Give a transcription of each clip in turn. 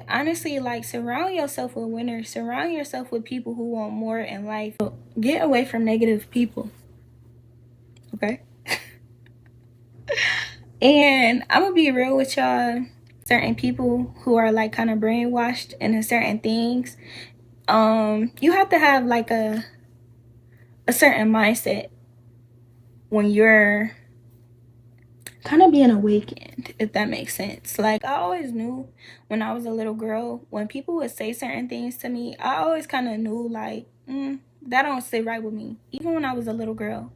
Honestly, like, surround yourself with winners, surround yourself with people who want more in life. Get away from negative people, okay? And I'm gonna be real with y'all. Certain people who are like kind of brainwashed into certain things, you have to have like a certain mindset when you're kind of being awakened, if that makes sense. Like, I always knew when I was a little girl, when people would say certain things to me, I always kind of knew, like, that don't sit right with me. Even when I was a little girl,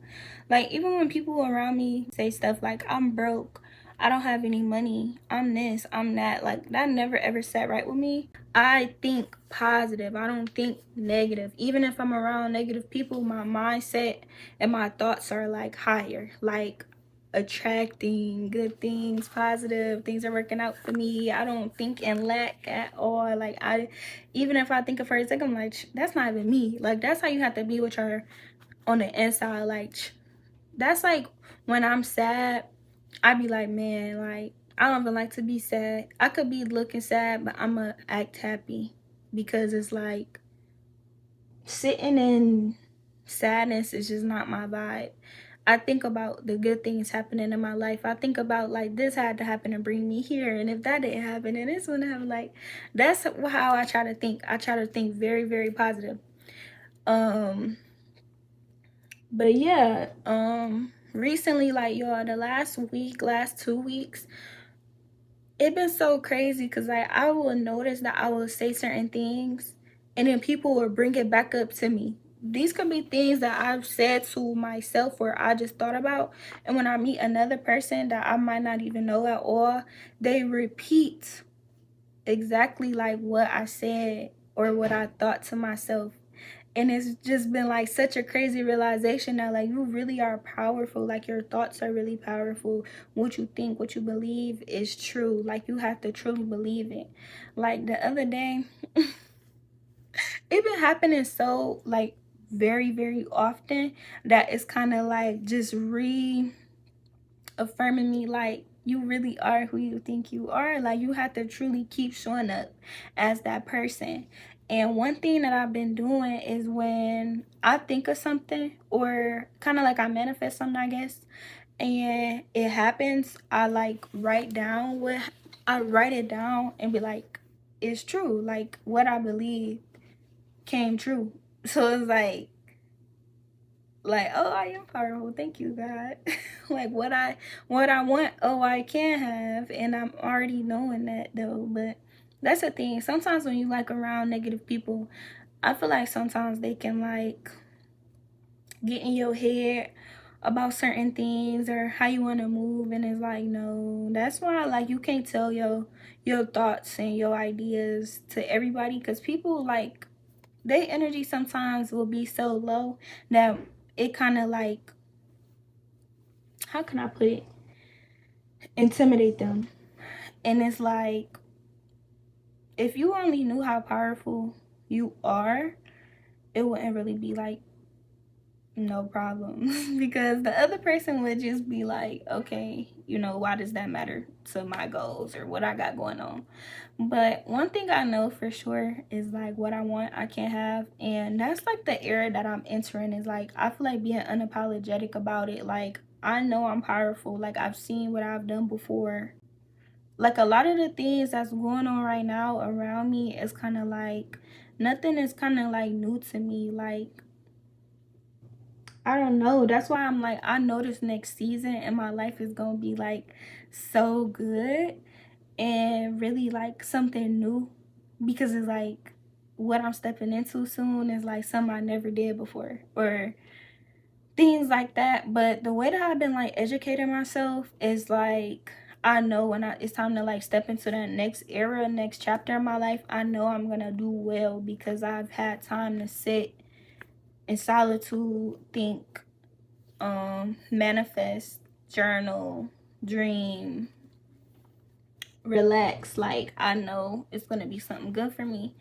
like, even when people around me say stuff like, I'm broke, I don't have any money, I'm this, I'm that, like, that never ever sat right with me. I think positive, I don't think negative. Even if I'm around negative people, my mindset and my thoughts are like higher, like attracting good things, positive things are working out for me. I don't think in lack at all. Like, I, even if I think of for a second, I'm like, that's not even me. Like, that's how you have to be with your on the inside. Like, that's like when I'm sad, I be like, man, like, I don't even like to be sad. I could be looking sad, but I'ma act happy, because it's like sitting in sadness is just not my vibe. I think about the good things happening in my life. I think about, like, this had to happen to bring me here, and if that didn't happen, and this wouldn't happen. Like, that's how I try to think. I try to think very, very positive. Um, but yeah, recently, like, y'all, the last week, last 2 weeks, it been so crazy because, like, I will notice that I will say certain things and then people will bring it back up to me. These could be things that I've said to myself or I just thought about, and when I meet another person that I might not even know at all, they repeat exactly like what I said or what I thought to myself. And it's just been like such a crazy realization that, like, you really are powerful. Like, your thoughts are really powerful. What you think, what you believe is true. Like, you have to truly believe it. Like, the other day, it been happening so, like, very, very often that it's kind of like just affirming me, like, you really are who you think you are. Like, you have to truly keep showing up as that person. And one thing that I've been doing is when I think of something, or kind of like I manifest something, I guess, and it happens, I like I write it down and be like, it's true. Like, what I believe came true. So it's like, oh, I am powerful, thank you, God. Like, what I want, oh, I can have, and I'm already knowing that, though. But that's the thing, sometimes when you like around negative people, I feel like sometimes they can like get in your head about certain things or how you want to move, and it's like, no, that's why, like, you can't tell your thoughts and your ideas to everybody, because people, like, their energy sometimes will be so low that it kind of like, how can I put it, intimidate them. And it's like, if you only knew how powerful you are, it wouldn't really be like no problem. Because the other person would just be like, okay, why does that matter to my goals or what I got going on? But one thing I know for sure is, like, what I want I can't have, and that's like the era that I'm entering. Is like, I feel like being unapologetic about it. Like, I know I'm powerful. Like, I've seen what I've done before. Like, a lot of the things that's going on right now around me is kind of like, nothing is kind of like new to me. Like, I don't know. That's why I'm like, I know this next season in my life is gonna be like so good and really like something new, because it's like what I'm stepping into soon is like something I never did before, or things like that. But the way that I've been like educating myself is like, I know when it's time to like step into that next era, next chapter in my life, I know I'm gonna do well because I've had time to sit in solitude, think, manifest, journal, dream, relax. Like, I know it's gonna be something good for me.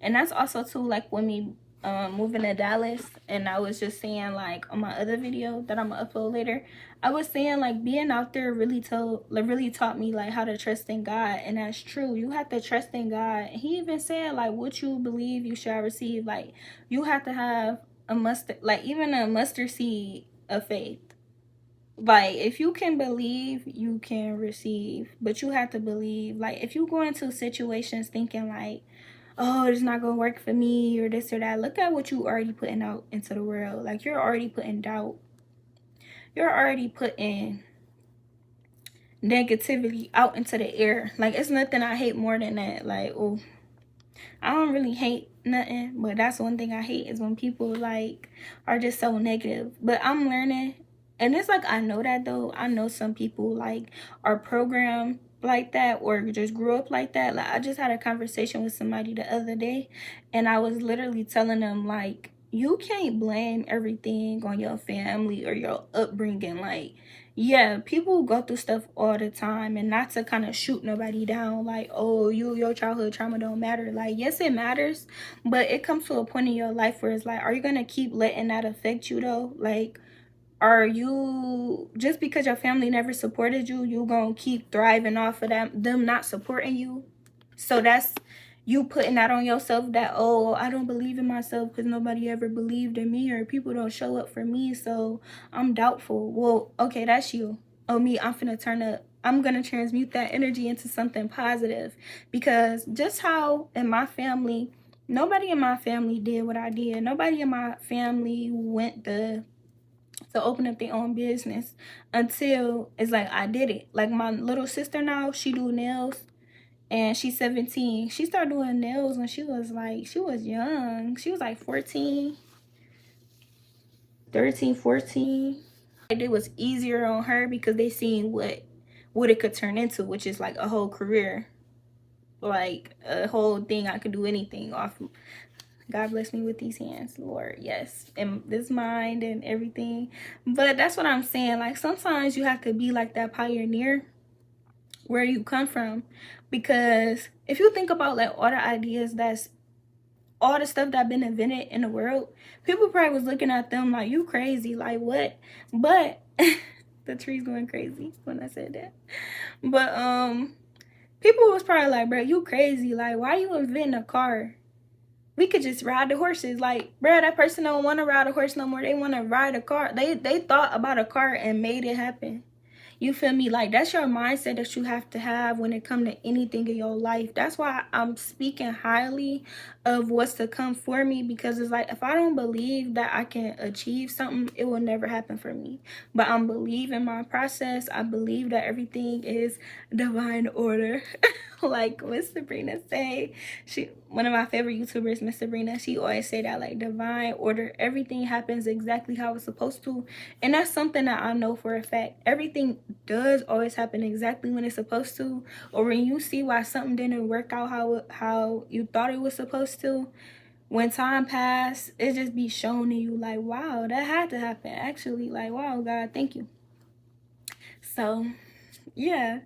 And that's also too, like, with me moving to Dallas, and I was just saying like on my other video that I'm gonna upload later, I was saying like being out there really taught me like how to trust in God, and that's true. You have to trust in God. He even said like what you believe you shall receive. Like you have to have a mustard, like even a mustard seed of faith. Like if you can believe, you can receive, but you have to believe. Like if you go into situations thinking like, oh, it's not gonna work for me or this or that, look at what you already putting out into the world. Like you're already putting doubt, you're already putting negativity out into the air. Like it's nothing I hate more than that. Like, oh, I don't really hate nothing, but that's one thing I hate is when people like are just so negative. But I'm learning, and it's like I know that though. I know some people like are programmed like that or just grew up like that. Like I just had a conversation with somebody the other day, and I was literally telling them like you can't blame everything on your family or your upbringing. Like yeah, people go through stuff all the time, and not to kind of shoot nobody down like, oh, your childhood trauma don't matter. Like yes it matters, but it comes to a point in your life where it's like, are you gonna keep letting that affect you though? Like are you, just because your family never supported you, you gonna keep thriving off of them not supporting you? So that's you putting that on yourself that, oh, I don't believe in myself because nobody ever believed in me or people don't show up for me, so I'm doubtful. Well, okay, that's you. Oh, me, I'm finna turn up. I'm gonna transmute that energy into something positive, because just how in my family, nobody in my family did what I did. Nobody in my family went to open up their own business until it's like I did it. Like my little sister now, she do nails and she's 17. She started doing nails when she was young. She was like 14, 13, 14. It was easier on her because they seen what it could turn into, which is like a whole career, like a whole thing. I could do anything off. God bless me with these hands, Lord. Yes, and this mind and everything. But that's what I'm saying. Like sometimes you have to be like that pioneer where you come from, because if you think about like all the ideas that's all the stuff that been invented in the world, people probably was looking at them like you crazy, like what? But the tree's going crazy when I said that. But people was probably like, bro, you crazy, like why you inventing a car? We could just ride the horses. Like, bro, that person don't want to ride a horse no more. They want to ride a car. They thought about a car and made it happen. You feel me? Like that's your mindset that you have to have when it comes to anything in your life. That's why I'm speaking highly of what's to come for me, because it's like if I don't believe that I can achieve something, it will never happen for me. But I'm believing my process. I believe that everything is divine order. Like Miss Sabrina say, she, one of my favorite YouTubers, Miss Sabrina, she always say that like divine order, everything happens exactly how it's supposed to. And that's something that I know for a fact. Everything does always happen exactly when it's supposed to, or when you see why something didn't work out how you thought it was supposed to. When time passed, it just be shown to you like, wow, that had to happen actually. Like, wow, God, thank you. So yeah,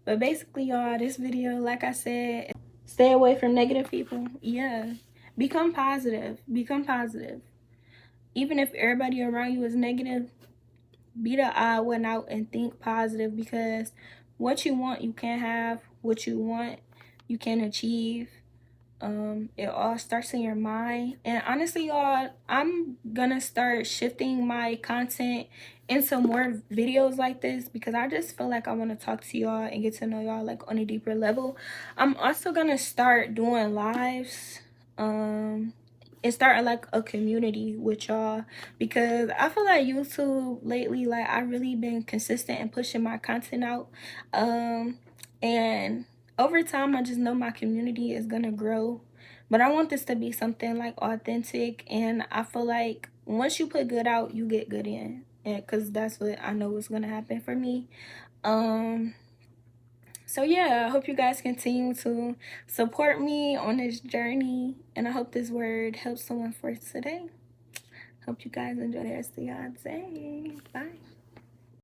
but basically y'all, this video, like I said, stay away from negative people. Yeah, become positive, become positive. Even if everybody around you is negative, be the odd one out and think positive, because what you want you can have, what you want you can achieve. It all starts in your mind. And honestly y'all, I'm gonna start shifting my content into more videos like this, because I just feel like I want to talk to y'all and get to know y'all like on a deeper level. I'm also gonna start doing lives, and starting like a community with y'all, because I feel like YouTube lately, like I really been consistent in pushing my content out, and over time I just know my community is gonna grow. But I want this to be something like authentic, and I feel like once you put good out, you get good in, and because that's what I know is gonna happen for me. So yeah, I hope you guys continue to support me on this journey, and I hope this word helps someone for today. Hope you guys enjoy the rest of y'all day. Bye.